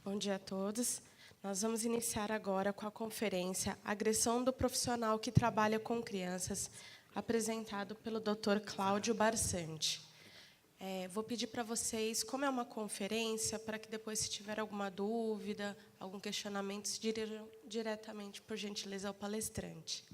Bom dia a todos. Nós vamos iniciar agora com a conferência Agressão do Profissional que Trabalha com Crianças, apresentado pelo Dr. Cláudio Barsante. Vou pedir para vocês, como é uma conferência, para que depois, se tiver alguma dúvida, algum questionamento, se dirijam diretamente, por gentileza, ao palestrante.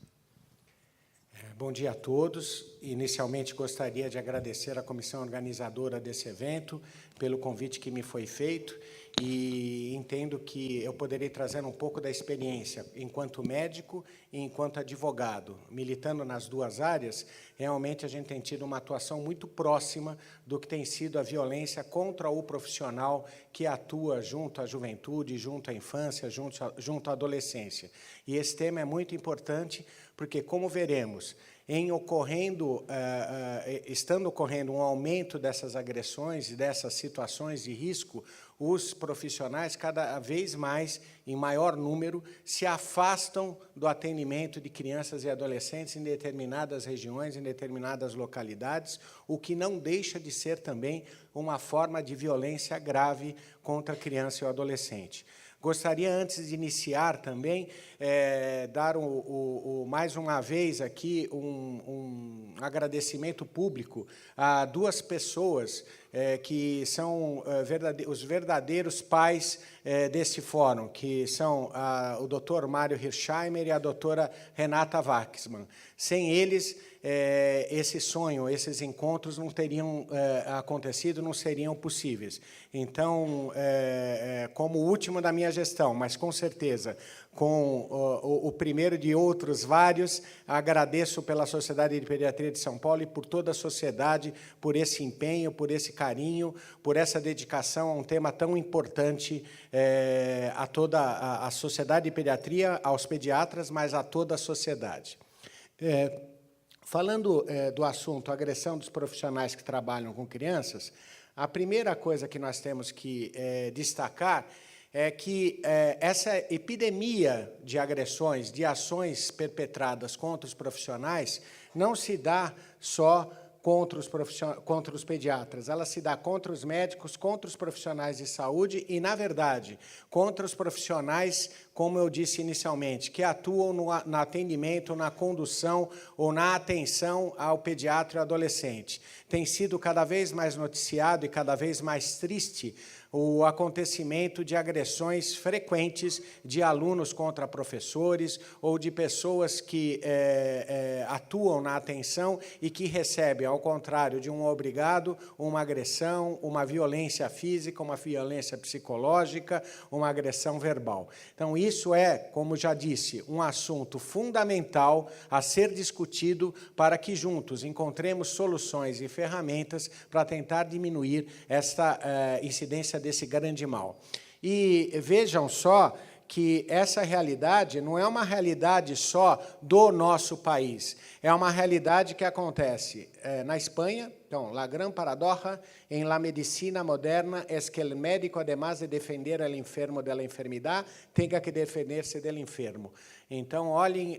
Bom dia a todos. Inicialmente, gostaria de agradecer à comissão organizadora desse evento pelo convite que me foi feito e entendo que eu poderei trazer um pouco da experiência enquanto médico e enquanto advogado. Militando nas duas áreas, realmente a gente tem tido uma atuação muito próxima do que tem sido a violência contra o profissional que atua junto à juventude, junto à infância, junto à adolescência. E esse tema é muito importante porque, como veremos, estando ocorrendo um aumento dessas agressões e dessas situações de risco, os profissionais, cada vez mais, em maior número, se afastam do atendimento de crianças e adolescentes em determinadas regiões, em determinadas localidades, o que não deixa de ser também uma forma de violência grave contra a criança e o adolescente. Gostaria, antes de iniciar também, dar mais uma vez aqui um agradecimento público a duas pessoas que são os verdadeiros pais desse fórum, que são o Dr. Mário Hirshheimer e a doutora Renata Waxman. Sem eles, esse sonho, esses encontros não teriam acontecido, não seriam possíveis. Então, como o último da minha gestão, mas com certeza com o primeiro de outros vários, agradeço pela Sociedade de Pediatria de São Paulo e por toda a sociedade, por esse empenho, por esse carinho, por essa dedicação a um tema tão importante a toda a sociedade de pediatria, aos pediatras, mas a toda a sociedade. Falando do assunto agressão dos profissionais que trabalham com crianças, a primeira coisa que nós temos que destacar é que essa epidemia de agressões, de ações perpetradas contra os profissionais, não se dá só contra os pediatras, ela se dá contra os médicos, contra os profissionais de saúde e, na verdade, contra os profissionais, como eu disse inicialmente, que atuam no atendimento, na condução ou na atenção ao pediatra e adolescente. Tem sido cada vez mais noticiado e cada vez mais triste o acontecimento de agressões frequentes de alunos contra professores ou de pessoas que atuam na atenção e que recebem, ao contrário de um obrigado, uma agressão, uma violência física, uma violência psicológica, uma agressão verbal. Então, isso é, como já disse, um assunto fundamental a ser discutido para que juntos encontremos soluções e ferramentas para tentar diminuir esta incidência desse grande mal. E vejam só que essa realidade não é uma realidade só do nosso país, é uma realidade que acontece na Espanha. Então, la gran paradoja en la medicina moderna es que el médico, además de defender al enfermo de la enfermedad, tenga que defender-se del enfermo. Então, olhem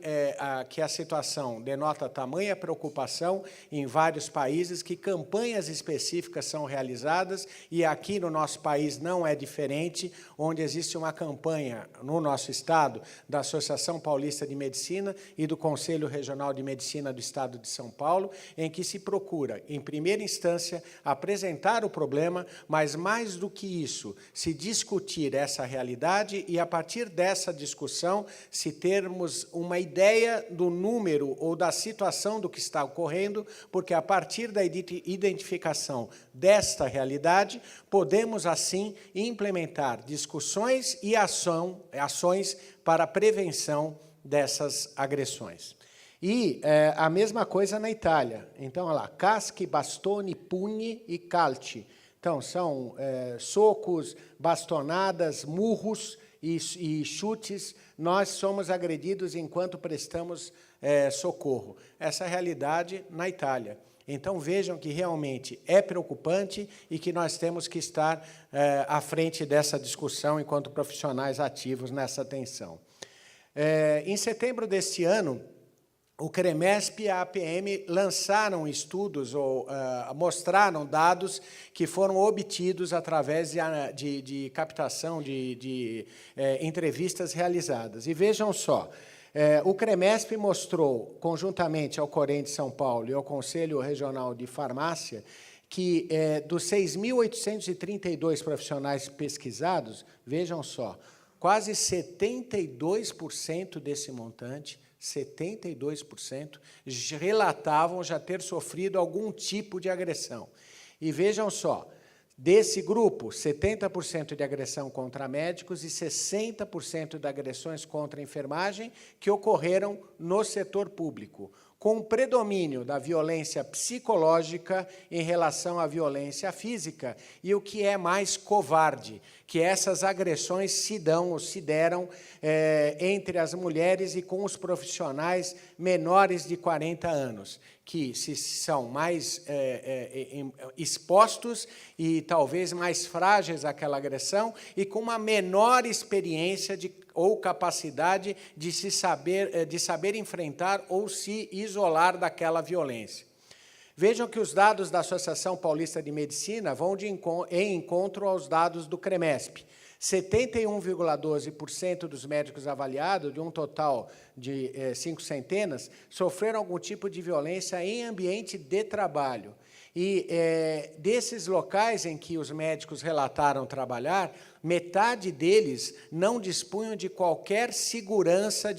que a situação denota tamanha preocupação em vários países, que campanhas específicas são realizadas, e aqui no nosso país não é diferente, onde existe uma campanha no nosso estado da Associação Paulista de Medicina e do Conselho Regional de Medicina do Estado de São Paulo, em que se procura, em primeira instância, apresentar o problema, mas, mais do que isso, se discutir essa realidade e, a partir dessa discussão, se termos uma ideia do número ou da situação do que está ocorrendo, porque, a partir da identificação desta realidade, podemos, assim, implementar discussões e ações para a prevenção dessas agressões. E a mesma coisa na Itália. Então, olha lá, caschi, bastoni, pugni e calci. Então, são socos, bastonadas, murros e chutes. Nós somos agredidos enquanto prestamos socorro. Essa é a realidade na Itália. Então, vejam que realmente é preocupante e que nós temos que estar à frente dessa discussão enquanto profissionais ativos nessa atenção. Em setembro deste ano, o CREMESP e a APM lançaram estudos ou mostraram dados que foram obtidos através de captação de entrevistas realizadas. E vejam só, o CREMESP mostrou, conjuntamente ao Corém de São Paulo e ao Conselho Regional de Farmácia, que dos 6.832 profissionais pesquisados, vejam só, quase 72% desse montante, 72%, relatavam já ter sofrido algum tipo de agressão. E vejam só, desse grupo, 70% de agressão contra médicos e 60% de agressões contra a enfermagem que ocorreram no setor público, com o predomínio da violência psicológica em relação à violência física, e o que é mais covarde, que essas agressões se deram entre as mulheres e com os profissionais menores de 40 anos, que são mais expostos e talvez mais frágeis àquela agressão e com uma menor experiência ou capacidade de saber enfrentar ou se isolar daquela violência. Vejam que os dados da Associação Paulista de Medicina vão em encontro aos dados do CREMESP. 71,12% dos médicos avaliados, de um total de 5 centenas, sofreram algum tipo de violência em ambiente de trabalho. E desses locais em que os médicos relataram trabalhar, metade deles não dispunham de qualquer segurança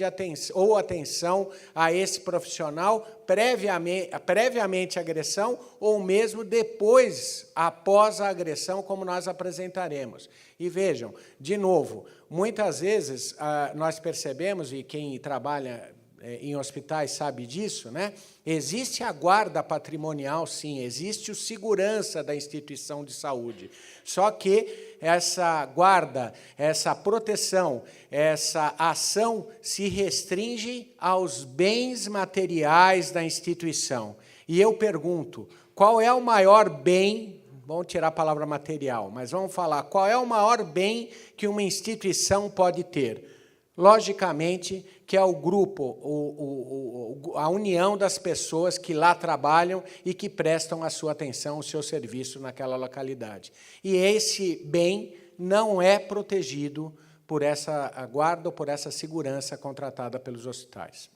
ou atenção a esse profissional previamente à agressão ou mesmo depois, após a agressão, como nós apresentaremos. E vejam, de novo, muitas vezes nós percebemos, e quem trabalha em hospitais sabe disso, né? Existe a guarda patrimonial, sim, existe o segurança da instituição de saúde. Só que essa guarda, essa proteção, essa ação se restringe aos bens materiais da instituição. E eu pergunto, qual é o maior bem, vamos tirar a palavra material, mas vamos falar, qual é o maior bem que uma instituição pode ter? Logicamente, que é o grupo, a união das pessoas que lá trabalham e que prestam a sua atenção, o seu serviço naquela localidade. E esse bem não é protegido por essa guarda ou por essa segurança contratada pelos hospitais.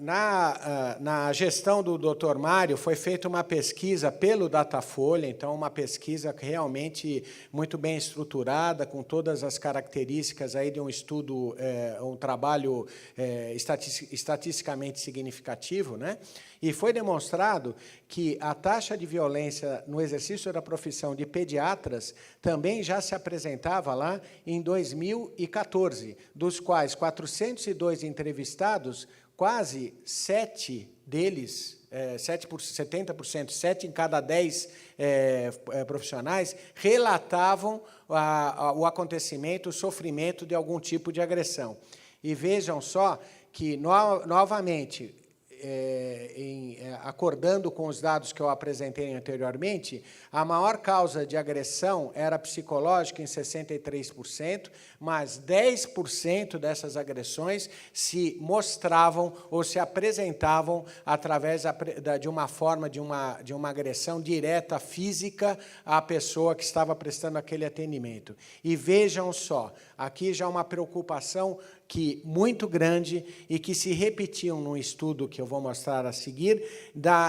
Na gestão do Dr. Mário, foi feita uma pesquisa pelo Datafolha, então uma pesquisa realmente muito bem estruturada, com todas as características aí de um estudo, um trabalho estatisticamente significativo, né? E foi demonstrado que a taxa de violência no exercício da profissão de pediatras também já se apresentava lá em 2014, dos quais 402 entrevistados, quase 7 deles, 70%, 7 em cada 10 profissionais, relatavam o acontecimento, o sofrimento de algum tipo de agressão. E vejam só que, novamente, acordando com os dados que eu apresentei anteriormente, a maior causa de agressão era psicológica, em 63%, mas 10% dessas agressões se mostravam ou se apresentavam através de uma forma de uma agressão direta física à pessoa que estava prestando aquele atendimento. E vejam só, aqui já uma preocupação muito grande e que se repetiam num estudo que eu vou mostrar a seguir,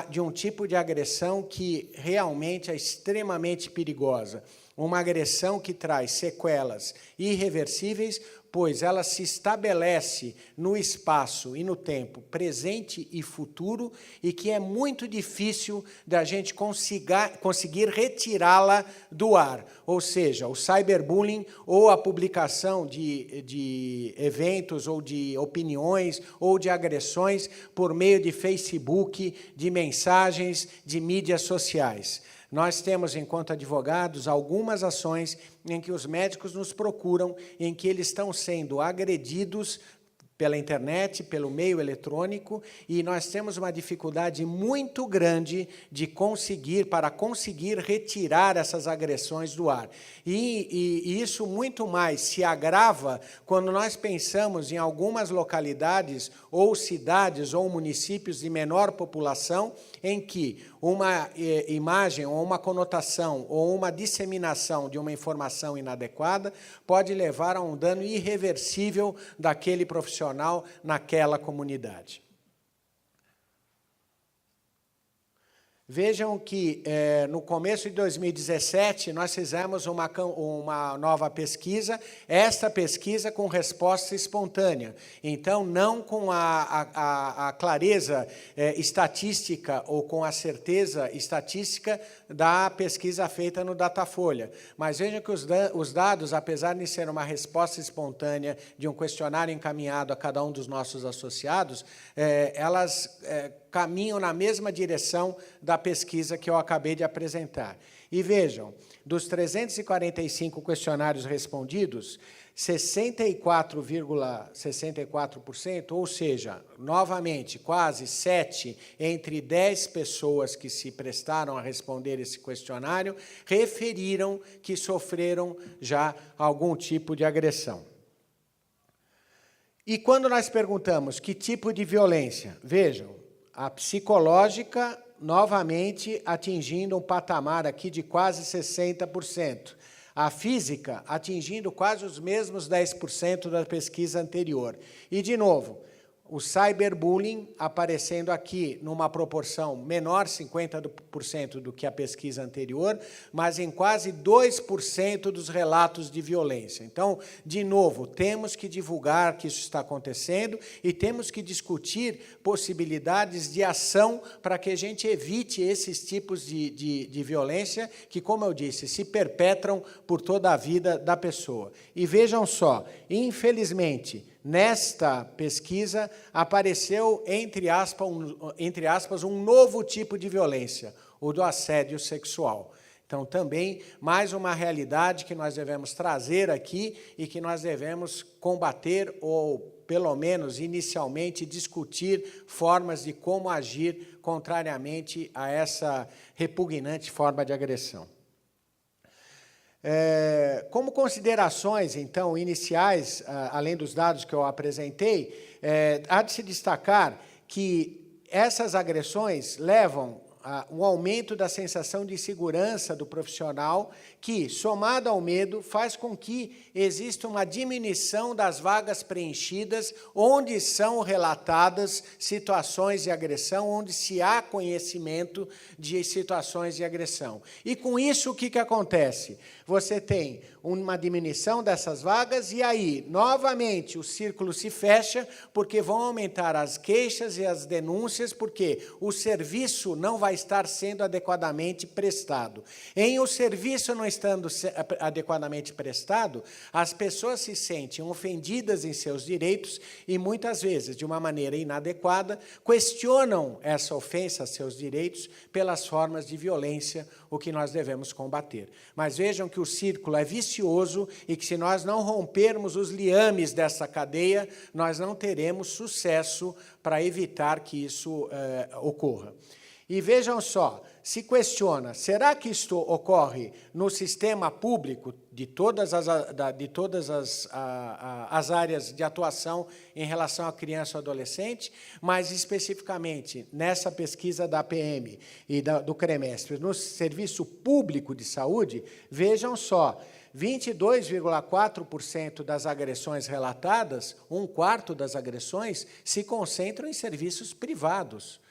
de um tipo de agressão que realmente é extremamente perigosa. Uma agressão que traz sequelas irreversíveis, pois ela se estabelece no espaço e no tempo presente e futuro e que é muito difícil da gente conseguir retirá-la do ar. Ou seja, o cyberbullying ou a publicação de eventos ou de opiniões ou de agressões por meio de Facebook, de mensagens, de mídias sociais. Nós temos, enquanto advogados, algumas ações em que os médicos nos procuram, em que eles estão sendo agredidos pela internet, pelo meio eletrônico, e nós temos uma dificuldade muito grande para conseguir retirar essas agressões do ar. E isso muito mais se agrava quando nós pensamos em algumas localidades, ou cidades, ou municípios de menor população, em que uma imagem, ou uma conotação, ou uma disseminação de uma informação inadequada pode levar a um dano irreversível daquele profissional naquela comunidade. Vejam que, no começo de 2017, nós fizemos uma nova pesquisa, esta pesquisa com resposta espontânea. Então, não com a clareza estatística ou com a certeza estatística da pesquisa feita no Datafolha. Mas vejam que os dados, apesar de ser uma resposta espontânea de um questionário encaminhado a cada um dos nossos associados, elas caminham na mesma direção da pesquisa que eu acabei de apresentar. E vejam, dos 345 questionários respondidos, 64,64%, ou seja, novamente, quase 7 entre 10 pessoas que se prestaram a responder esse questionário, referiram que sofreram já algum tipo de agressão. E quando nós perguntamos que tipo de violência, vejam, a psicológica, novamente, atingindo um patamar aqui de quase 60%. A física, atingindo quase os mesmos 10% da pesquisa anterior. E, de novo, o cyberbullying aparecendo aqui numa proporção menor, 50% do que a pesquisa anterior, mas em quase 2% dos relatos de violência. Então, de novo, temos que divulgar que isso está acontecendo e temos que discutir possibilidades de ação para que a gente evite esses tipos de violência que, como eu disse, se perpetram por toda a vida da pessoa. E vejam só, infelizmente, nesta pesquisa, apareceu, entre aspas, um novo tipo de violência, o do assédio sexual. Então, também, mais uma realidade que nós devemos trazer aqui e que nós devemos combater, ou, pelo menos, inicialmente, discutir formas de como agir contrariamente a essa repugnante forma de agressão. Como considerações, então, iniciais, além dos dados que eu apresentei, há de se destacar que essas agressões levam a um aumento da sensação de insegurança do profissional, que, somado ao medo, faz com que exista uma diminuição das vagas preenchidas, onde são relatadas situações de agressão, onde se há conhecimento de situações de agressão. E, com isso, o que acontece? Você tem uma diminuição dessas vagas e aí, novamente, o círculo se fecha, porque vão aumentar as queixas e as denúncias, porque o serviço não vai estar sendo adequadamente prestado. Em o serviço não estando adequadamente prestado, as pessoas se sentem ofendidas em seus direitos e, muitas vezes, de uma maneira inadequada, questionam essa ofensa a seus direitos pelas formas de violência, o que nós devemos combater. Mas vejam que o círculo é vicioso e que, se nós não rompermos os liames dessa cadeia, nós não teremos sucesso para evitar que isso ocorra. E vejam só, se questiona, será que isto ocorre no sistema público de todas as áreas de atuação em relação à criança e adolescente, mas especificamente nessa pesquisa da PM e do CREMESP, no serviço público de saúde, vejam só, 22,4% das agressões relatadas, 1/4 das agressões, se concentram em serviços privados.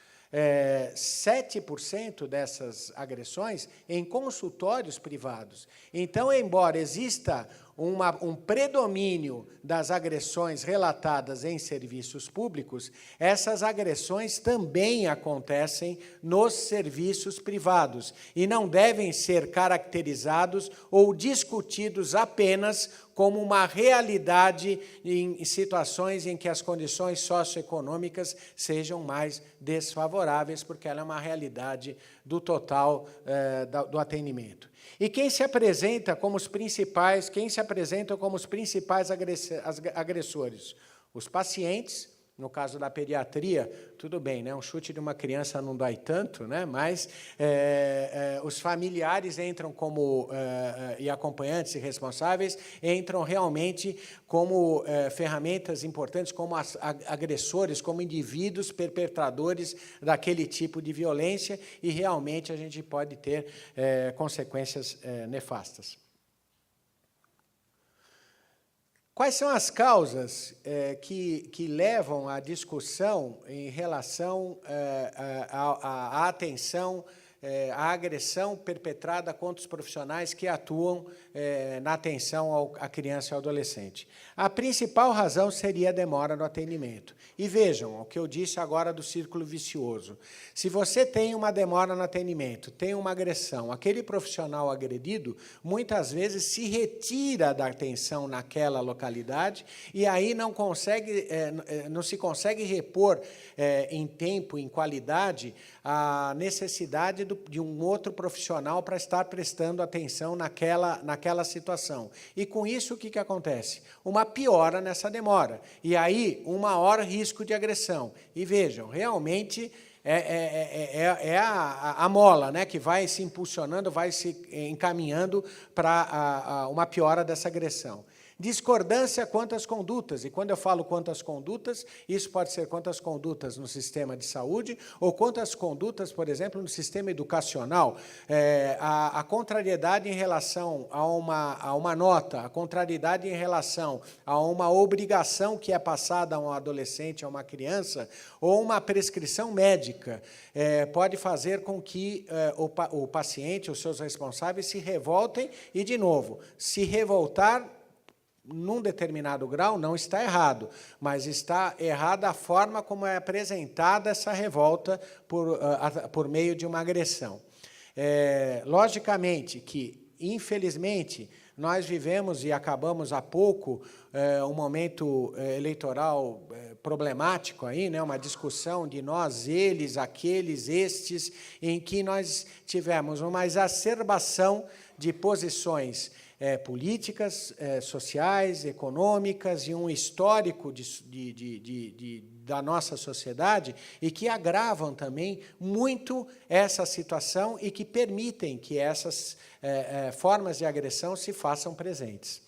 7% dessas agressões em consultórios privados. Então, embora exista um predomínio das agressões relatadas em serviços públicos, essas agressões também acontecem nos serviços privados e não devem ser caracterizados ou discutidos apenas como uma realidade em situações em que as condições socioeconômicas sejam mais desfavoráveis, porque ela é uma realidade do total do atendimento. E quem se apresentam como os principais agressores? Os pacientes, no caso da pediatria, tudo bem, né? Um chute de uma criança não dói tanto, né? Mas os familiares entram como, e acompanhantes e responsáveis, entram realmente como ferramentas importantes, como agressores, como indivíduos perpetradores daquele tipo de violência, e realmente a gente pode ter consequências nefastas. Quais são as causas que levam à discussão em relação à atenção, à agressão perpetrada contra os profissionais que atuam na atenção à criança e ao adolescente? A principal razão seria a demora no atendimento. E vejam o que eu disse agora do círculo vicioso. Se você tem uma demora no atendimento, tem uma agressão, aquele profissional agredido, muitas vezes se retira da atenção naquela localidade e aí não se consegue repor em tempo, em qualidade, a necessidade de um outro profissional para estar prestando atenção naquela situação. E, com isso, o que acontece? Uma piora nessa demora. E aí, um maior risco de agressão. E vejam, realmente a mola, né, que vai se impulsionando, vai se encaminhando para uma piora dessa agressão. Discordância quanto às condutas, e quando eu falo quanto às condutas, isso pode ser quanto às condutas no sistema de saúde, ou quanto às condutas, por exemplo, no sistema educacional, a contrariedade em relação a uma nota, a contrariedade em relação a uma obrigação que é passada a um adolescente, a uma criança, ou uma prescrição médica, pode fazer com que o paciente, os seus responsáveis, se revoltem, e, de novo, se revoltar num determinado grau, não está errado, mas está errada a forma como é apresentada essa revolta por meio de uma agressão. Logicamente que, infelizmente, nós vivemos e acabamos há pouco um momento eleitoral problemático aí, né, uma discussão de nós, eles, aqueles, estes, em que nós tivemos uma exacerbação de posições políticas, sociais, econômicas, e um histórico da nossa sociedade, e que agravam também muito essa situação e que permitem que essas formas de agressão se façam presentes.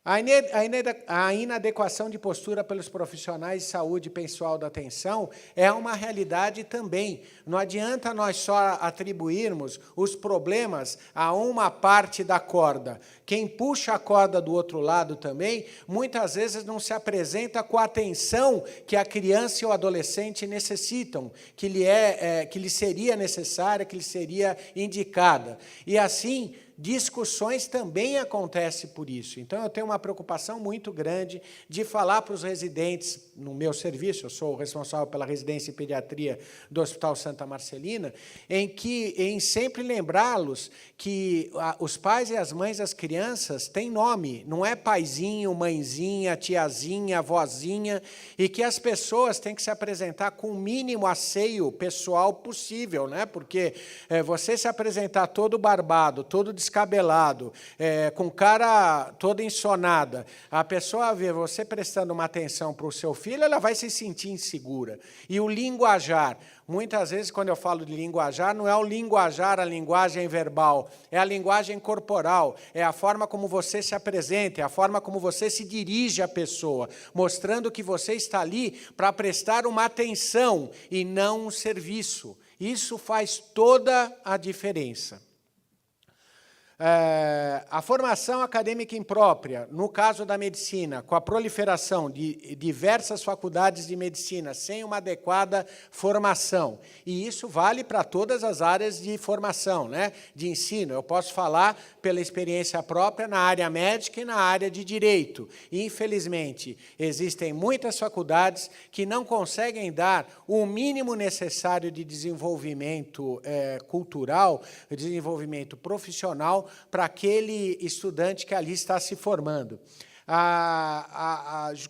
A inadequação de postura pelos profissionais de saúde pessoal da atenção é uma realidade também. Não adianta nós só atribuirmos os problemas a uma parte da corda. Quem puxa a corda do outro lado também, muitas vezes não se apresenta com a atenção que a criança e o adolescente necessitam, que lhe seria necessária, que lhe seria indicada. E, assim, discussões também acontecem por isso. Então, eu tenho uma preocupação muito grande de falar para os residentes, no meu serviço, eu sou o responsável pela residência em pediatria do Hospital Santa Marcelina, em sempre lembrá-los que os pais e as mães das crianças têm nome, não é paizinho, mãezinha, tiazinha, vozinha, e que as pessoas têm que se apresentar com o mínimo asseio pessoal possível, né? Porque você se apresentar todo barbado, todo descabelado, com cara toda ensonada, a pessoa vê você prestando uma atenção para o seu filho, ela vai se sentir insegura. E o linguajar, muitas vezes, quando eu falo de linguajar, não é o linguajar, a linguagem verbal, é a linguagem corporal, é a forma como você se apresenta, é a forma como você se dirige à pessoa, mostrando que você está ali para prestar uma atenção e não um serviço. Isso faz toda a diferença. A formação acadêmica imprópria, no caso da medicina, com a proliferação de diversas faculdades de medicina, sem uma adequada formação. E isso vale para todas as áreas de formação, né, de ensino. Eu posso falar pela experiência própria na área médica e na área de direito. E, infelizmente, existem muitas faculdades que não conseguem dar o mínimo necessário de desenvolvimento cultural, desenvolvimento profissional, para aquele estudante que ali está se formando.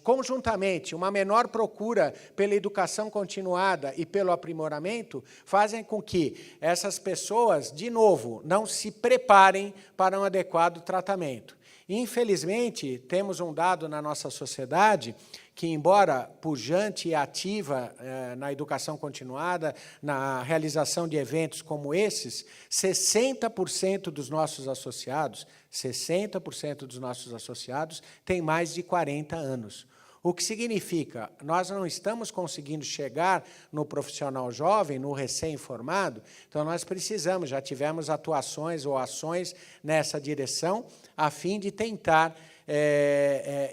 Conjuntamente, uma menor procura pela educação continuada e pelo aprimoramento fazem com que essas pessoas, de novo, não se preparem para um adequado tratamento. Infelizmente, temos um dado na nossa sociedade que, embora pujante e ativa na educação continuada, na realização de eventos como esses, 60% dos nossos associados, 60% dos nossos associados têm mais de 40 anos. O que significa, nós não estamos conseguindo chegar no profissional jovem, no recém-formado, então nós precisamos, já tivemos atuações ou ações nessa direção, a fim de tentar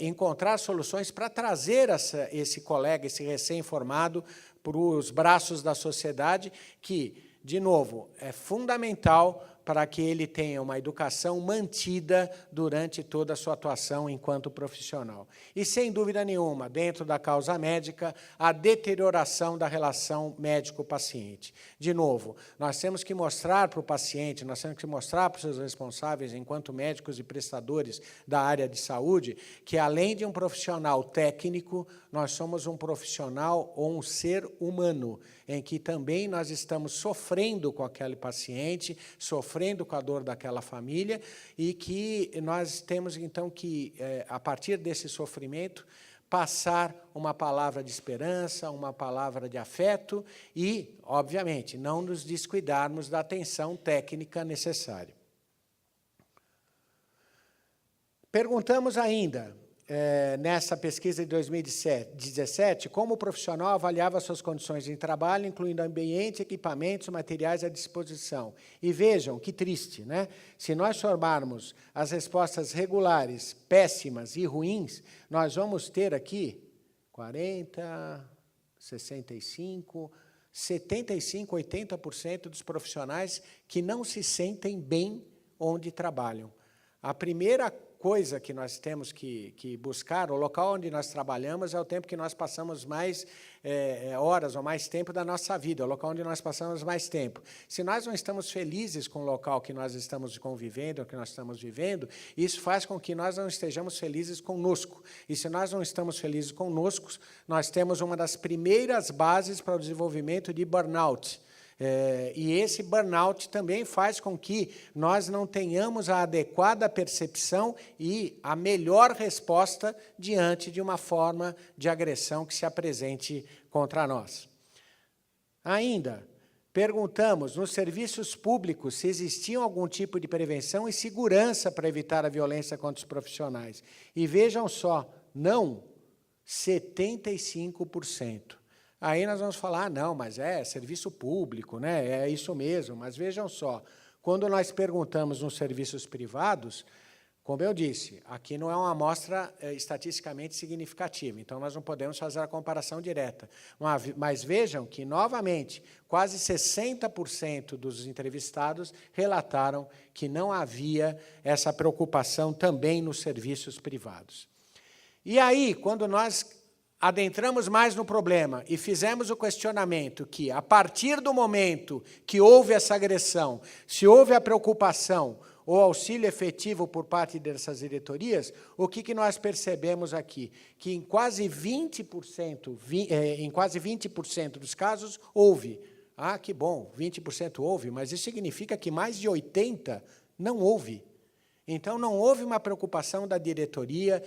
encontrar soluções para trazer esse colega, esse recém-formado, para os braços da sociedade, que, de novo, é fundamental para que ele tenha uma educação mantida durante toda a sua atuação enquanto profissional. E, sem dúvida nenhuma, dentro da causa médica, a deterioração da relação médico-paciente. De novo, nós temos que mostrar para o paciente, nós temos que mostrar para os seus responsáveis, enquanto médicos e prestadores da área de saúde, que, além de um profissional técnico, nós somos um profissional ou um ser humano, em que também nós estamos sofrendo com aquele paciente, sofrendo com a dor daquela família, e que nós temos, então, que, a partir desse sofrimento, passar uma palavra de esperança, uma palavra de afeto e, obviamente, não nos descuidarmos da atenção técnica necessária. Perguntamos ainda, nessa pesquisa de 2017, como o profissional avaliava suas condições de trabalho, incluindo ambiente, equipamentos, materiais à disposição. E vejam, que triste, né? Se nós formarmos as respostas regulares, péssimas e ruins, nós vamos ter aqui 40, 65, 75, 80% dos profissionais que não se sentem bem onde trabalham. A primeira coisa que nós temos que buscar, o local onde nós trabalhamos é o tempo que nós passamos mais horas ou mais tempo da nossa vida, é o local onde nós passamos mais tempo. Se nós não estamos felizes com o local que nós estamos convivendo, que nós estamos vivendo, isso faz com que nós não estejamos felizes conosco. E se nós não estamos felizes conosco, nós temos uma das primeiras bases para o desenvolvimento de burnout. E esse burnout também faz com que nós não tenhamos a adequada percepção e a melhor resposta diante de uma forma de agressão que se apresente contra nós. Ainda, perguntamos nos serviços públicos se existiam algum tipo de prevenção e segurança para evitar a violência contra os profissionais. E vejam só, não, 75%. Aí nós vamos falar, não, mas é serviço público, né? É isso mesmo. Mas vejam só, quando nós perguntamos nos serviços privados, como eu disse, aqui não é uma amostra estatisticamente significativa, então nós não podemos fazer a comparação direta. Mas vejam que, novamente, quase 60% dos entrevistados relataram que não havia essa preocupação também nos serviços privados. E aí, quando nós adentramos mais no problema e fizemos o questionamento que, a partir do momento que houve essa agressão, se houve a preocupação ou auxílio efetivo por parte dessas diretorias, o que nós percebemos aqui? Que em quase 20% dos casos houve. Ah, que bom, 20% houve, mas isso significa que mais de 80% não houve. Então, não houve uma preocupação da diretoria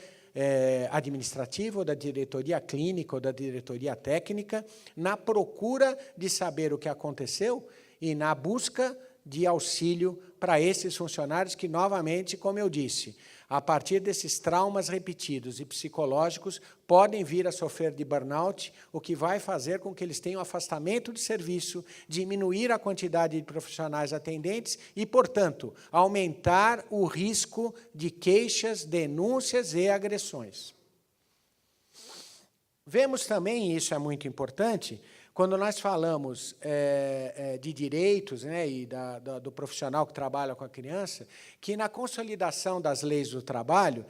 administrativa, ou da diretoria clínica, ou da diretoria técnica, na procura de saber o que aconteceu e na busca de auxílio para esses funcionários que, novamente, como eu disse, a partir desses traumas repetidos e psicológicos, podem vir a sofrer de burnout, o que vai fazer com que eles tenham afastamento de serviço, diminuir a quantidade de profissionais atendentes e, portanto, aumentar o risco de queixas, denúncias e agressões. Vemos também, e isso é muito importante, quando nós falamos de direitos, né, e do profissional que trabalha com a criança, que na consolidação das leis do trabalho,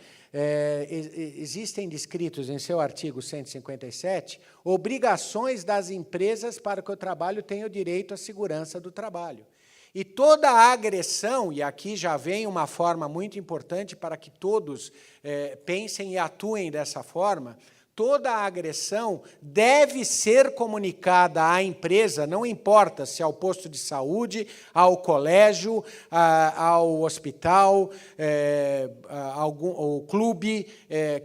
existem descritos em seu artigo 157, obrigações das empresas para que o trabalho tenha o direito à segurança do trabalho. E toda a agressão, e aqui já vem uma forma muito importante para que todos pensem e atuem dessa forma, Toda a agressão deve ser comunicada à empresa, não importa se é ao posto de saúde, ao colégio, ao hospital, ao clube.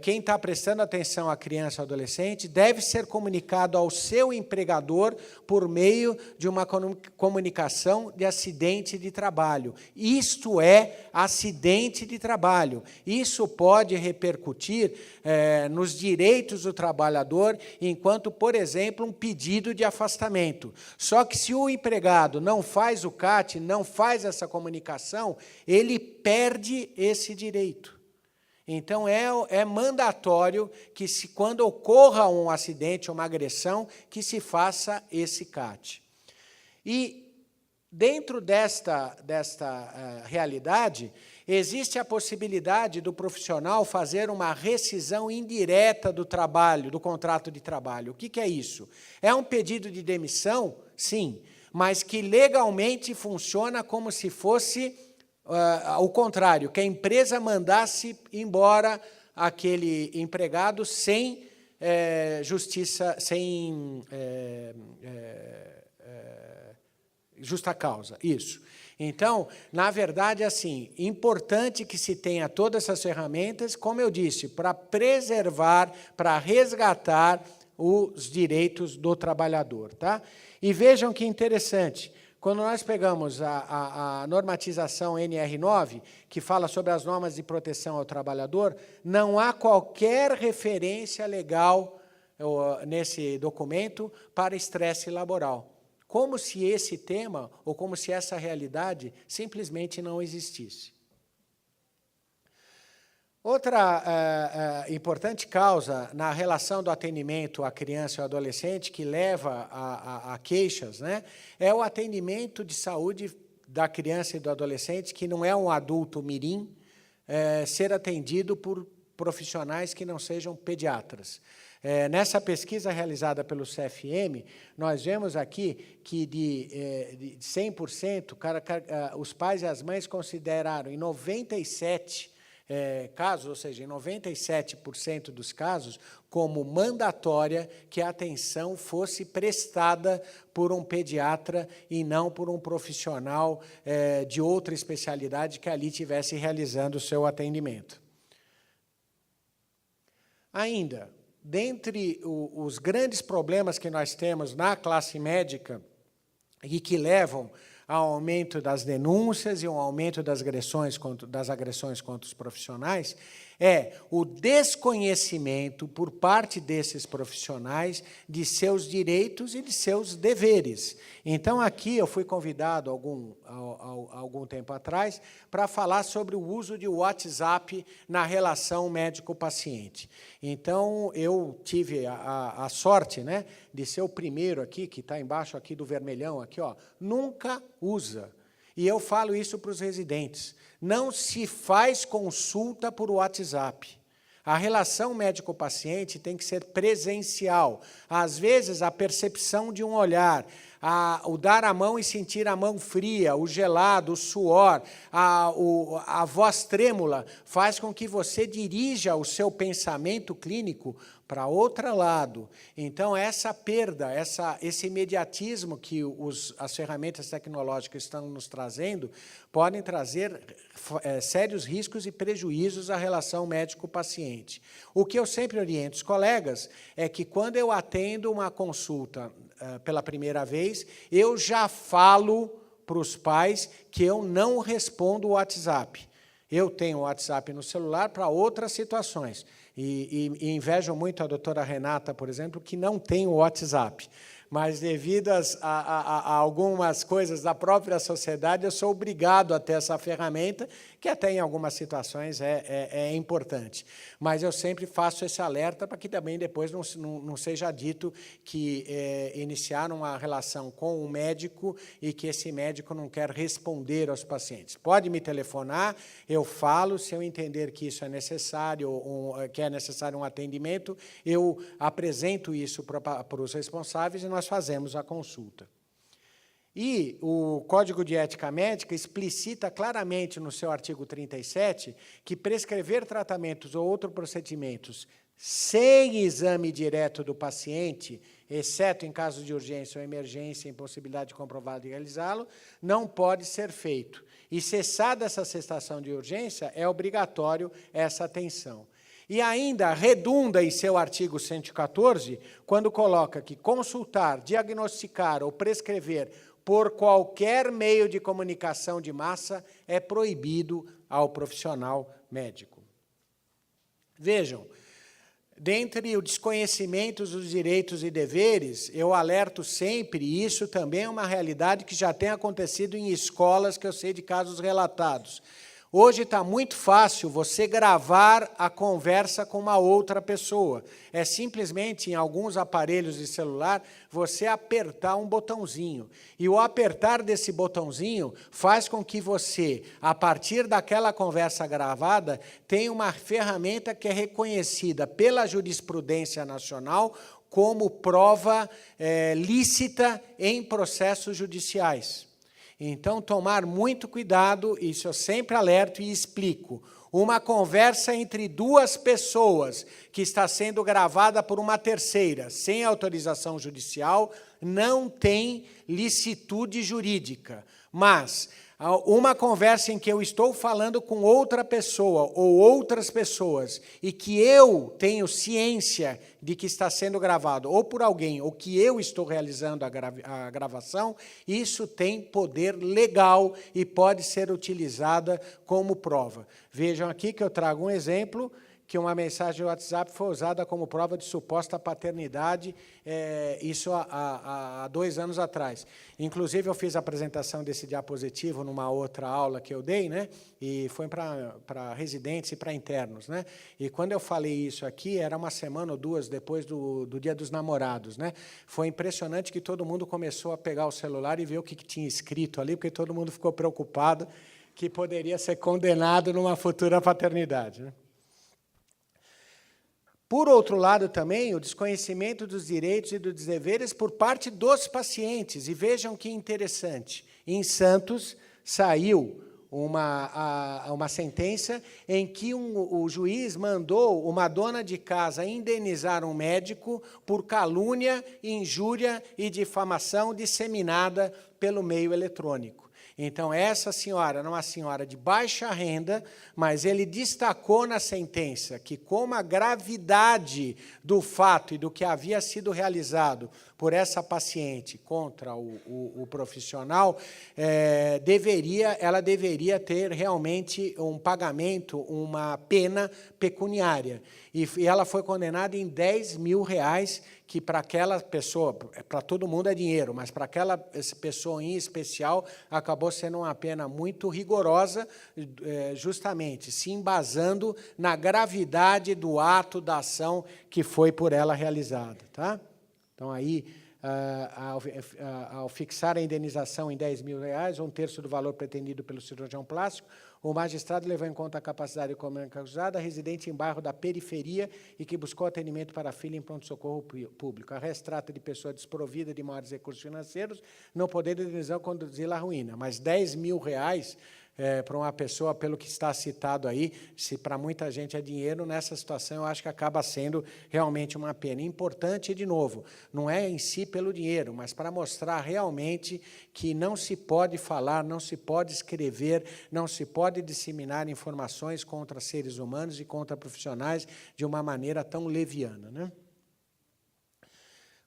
Quem está prestando atenção à criança ou adolescente deve ser comunicado ao seu empregador por meio de uma comunicação de acidente de trabalho. Isto é acidente de trabalho. Isso pode repercutir nos direitos do trabalhador, enquanto, por exemplo, um pedido de afastamento. Só que se o empregado não faz o CAT, não faz essa comunicação, ele perde esse direito. Então, é mandatório que, quando ocorra um acidente, uma agressão, que se faça esse CAT. E, dentro desta realidade, existe a possibilidade do profissional fazer uma rescisão indireta do trabalho, do contrato de trabalho. O que é isso? É um pedido de demissão? Sim, mas que legalmente funciona como se fosse o contrário, que a empresa mandasse embora aquele empregado sem justiça, sem justa causa. Isso. Então, na verdade, assim, importante que se tenha todas essas ferramentas, como eu disse, para preservar, para resgatar os direitos do trabalhador. Tá? E vejam que interessante, quando nós pegamos a normatização NR9, que fala sobre as normas de proteção ao trabalhador, não há qualquer referência legal nesse documento para estresse laboral. Como se esse tema, ou como se essa realidade, simplesmente não existisse. Outra importante causa na relação do atendimento à criança e ao adolescente, que leva a queixas, né, é o atendimento de saúde da criança e do adolescente, que não é um adulto mirim, ser atendido por profissionais que não sejam pediatras. Nessa pesquisa realizada pelo CFM, nós vemos aqui que de 100%, os pais e as mães consideraram em 97 casos, ou seja, em 97% dos casos, como mandatória que a atenção fosse prestada por um pediatra e não por um profissional de outra especialidade que ali estivesse realizando o seu atendimento. Ainda, dentre os grandes problemas que nós temos na classe médica e que levam ao aumento das denúncias e ao aumento das agressões contra os profissionais, é o desconhecimento por parte desses profissionais de seus direitos e de seus deveres. Então, aqui eu fui convidado algum tempo atrás para falar sobre o uso de WhatsApp na relação médico-paciente. Então, eu tive a sorte, né, de ser o primeiro aqui, que está embaixo aqui do vermelhão, aqui, ó, nunca usa. E eu falo isso para os residentes. Não se faz consulta por WhatsApp. A relação médico-paciente tem que ser presencial. Às vezes, a percepção de um olhar, o dar a mão e sentir a mão fria, o gelado, o suor, a voz trêmula, faz com que você dirija o seu pensamento clínico para outro lado. Então, essa perda, esse imediatismo que as ferramentas tecnológicas estão nos trazendo, podem trazer sérios riscos e prejuízos à relação médico-paciente. O que eu sempre oriento os colegas é que, quando eu atendo uma consulta pela primeira vez, eu já falo para os pais que eu não respondo o WhatsApp. Eu tenho o WhatsApp no celular para outras situações. E invejo muito a doutora Renata, por exemplo, que não tem o WhatsApp. Mas, devido a algumas coisas da própria sociedade, eu sou obrigado a ter essa ferramenta, que até em algumas situações é importante. Mas eu sempre faço esse alerta para que também depois não seja dito que iniciaram uma relação com um médico e que esse médico não quer responder aos pacientes. Pode me telefonar, eu falo, se eu entender que isso é necessário, que é necessário um atendimento, eu apresento isso para os responsáveis e nós fazemos a consulta. E o Código de Ética Médica explicita claramente no seu artigo 37 que prescrever tratamentos ou outros procedimentos sem exame direto do paciente, exceto em caso de urgência ou emergência, impossibilidade comprovada de realizá-lo, não pode ser feito. E cessada essa cessação de urgência, é obrigatório essa atenção. E ainda redunda em seu artigo 114, quando coloca que consultar, diagnosticar ou prescrever por qualquer meio de comunicação de massa é proibido ao profissional médico. Vejam, dentre o desconhecimento dos direitos e deveres, eu alerto sempre, e isso também é uma realidade que já tem acontecido em escolas, que eu sei de casos relatados. Hoje está muito fácil você gravar a conversa com uma outra pessoa. É simplesmente, em alguns aparelhos de celular, você apertar um botãozinho. E o apertar desse botãozinho faz com que você, a partir daquela conversa gravada, tenha uma ferramenta que é reconhecida pela jurisprudência nacional como prova lícita em processos judiciais. Então, tomar muito cuidado, isso eu sempre alerto e explico. Uma conversa entre duas pessoas que está sendo gravada por uma terceira, sem autorização judicial, não tem licitude jurídica. Mas uma conversa em que eu estou falando com outra pessoa ou outras pessoas e que eu tenho ciência de que está sendo gravado ou por alguém ou que eu estou realizando a gravação, isso tem poder legal e pode ser utilizada como prova. Vejam aqui que eu trago um exemplo, que uma mensagem de WhatsApp foi usada como prova de suposta paternidade, isso há 2 anos atrás. Inclusive, eu fiz a apresentação desse diapositivo numa outra aula que eu dei, né? E foi para residentes e para internos, né? E quando eu falei isso aqui, era uma semana ou 2 depois do Dia dos Namorados, né? Foi impressionante que todo mundo começou a pegar o celular e ver o que tinha escrito ali, porque todo mundo ficou preocupado que poderia ser condenado numa futura paternidade, né? Por outro lado, também, o desconhecimento dos direitos e dos deveres por parte dos pacientes. E vejam que interessante. Em Santos, saiu uma sentença em que o juiz mandou uma dona de casa indenizar um médico por calúnia, injúria e difamação disseminada pelo meio eletrônico. Então, essa senhora era uma senhora de baixa renda, mas ele destacou na sentença que, como a gravidade do fato e do que havia sido realizado por essa paciente contra o profissional, ela deveria ter realmente um pagamento, uma pena pecuniária. E ela foi condenada em R$10 mil, que para aquela pessoa, para todo mundo é dinheiro, mas para aquela pessoa em especial, acabou sendo uma pena muito rigorosa, justamente se embasando na gravidade do ato, da ação que foi por ela realizada. Tá? Então, aí, ao fixar a indenização em R$10 mil, 1/3 do valor pretendido pelo cirurgião plástico, o magistrado levou em conta a capacidade econômica acusada, residente em bairro da periferia e que buscou atendimento para a filha em pronto-socorro público. A res trata de pessoa desprovida de maiores recursos financeiros, não poder indenizar ou conduzi-la à ruína. Mas R$10 mil, para uma pessoa, pelo que está citado aí, se para muita gente é dinheiro, nessa situação eu acho que acaba sendo realmente uma pena. Importante, de novo, não é em si pelo dinheiro, mas para mostrar realmente que não se pode falar, não se pode escrever, não se pode disseminar informações contra seres humanos e contra profissionais de uma maneira tão leviana, né?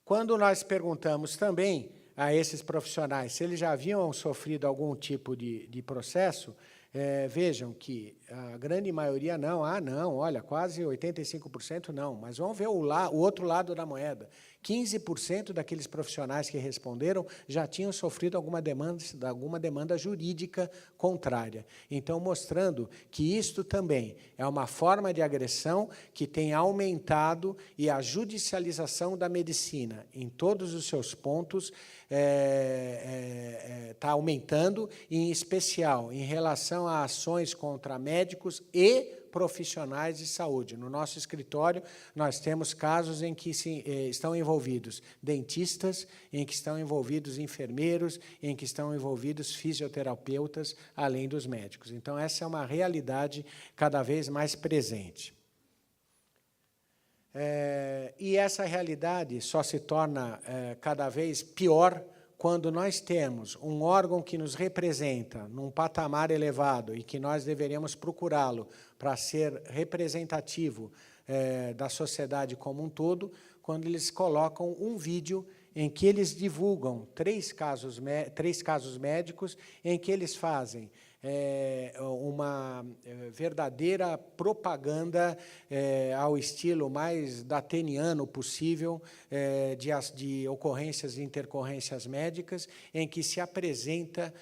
Quando nós perguntamos também a esses profissionais se eles já haviam sofrido algum tipo de processo, vejam que a grande maioria não. Não, olha, quase 85% não. Mas vamos ver o outro lado da moeda. 15% daqueles profissionais que responderam já tinham sofrido alguma demanda jurídica contrária. Então, mostrando que isto também é uma forma de agressão que tem aumentado e a judicialização da medicina, em todos os seus pontos, está aumentando, em especial em relação a ações contra médicos e profissionais de saúde. No nosso escritório, nós temos casos em que estão envolvidos dentistas, em que estão envolvidos enfermeiros, em que estão envolvidos fisioterapeutas, além dos médicos. Então, essa é uma realidade cada vez mais presente. E essa realidade só se torna cada vez pior quando nós temos um órgão que nos representa num patamar elevado e que nós deveríamos procurá-lo para ser representativo da sociedade como um todo, quando eles colocam um vídeo em que eles divulgam três casos médicos, em que eles fazem uma verdadeira propaganda ao estilo mais dateniano possível de ocorrências e intercorrências médicas, em que se apresenta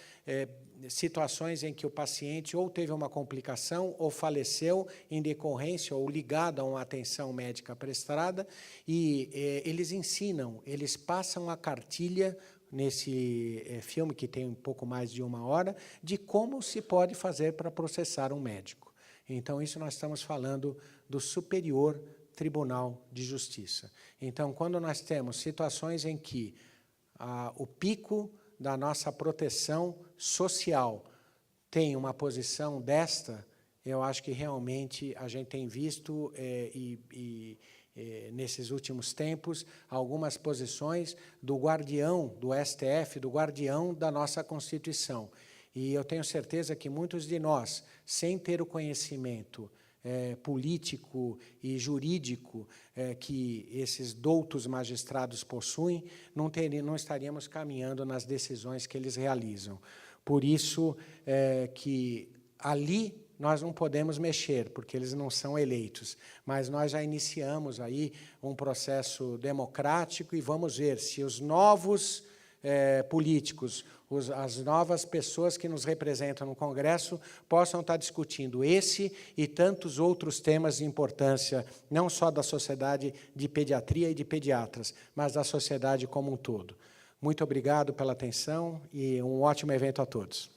situações em que o paciente ou teve uma complicação ou faleceu em decorrência ou ligado a uma atenção médica prestada, e eles ensinam, eles passam a cartilha nesse filme, que tem um pouco mais de 1 hora, de como se pode fazer para processar um médico. Então, isso nós estamos falando do Superior Tribunal de Justiça. Então, quando nós temos situações em que o pico da nossa proteção social tem uma posição desta, eu acho que realmente a gente tem visto, nesses últimos tempos, algumas posições do guardião do STF, do guardião da nossa Constituição. E eu tenho certeza que muitos de nós, sem ter o conhecimento político e jurídico que esses doutos magistrados possuem, não estaríamos caminhando nas decisões que eles realizam. Por isso que ali nós não podemos mexer, porque eles não são eleitos, mas nós já iniciamos aí um processo democrático e vamos ver se os novos políticos, as novas pessoas que nos representam no Congresso possam estar discutindo esse e tantos outros temas de importância, não só da sociedade de pediatria e de pediatras, mas da sociedade como um todo. Muito obrigado pela atenção e um ótimo evento a todos.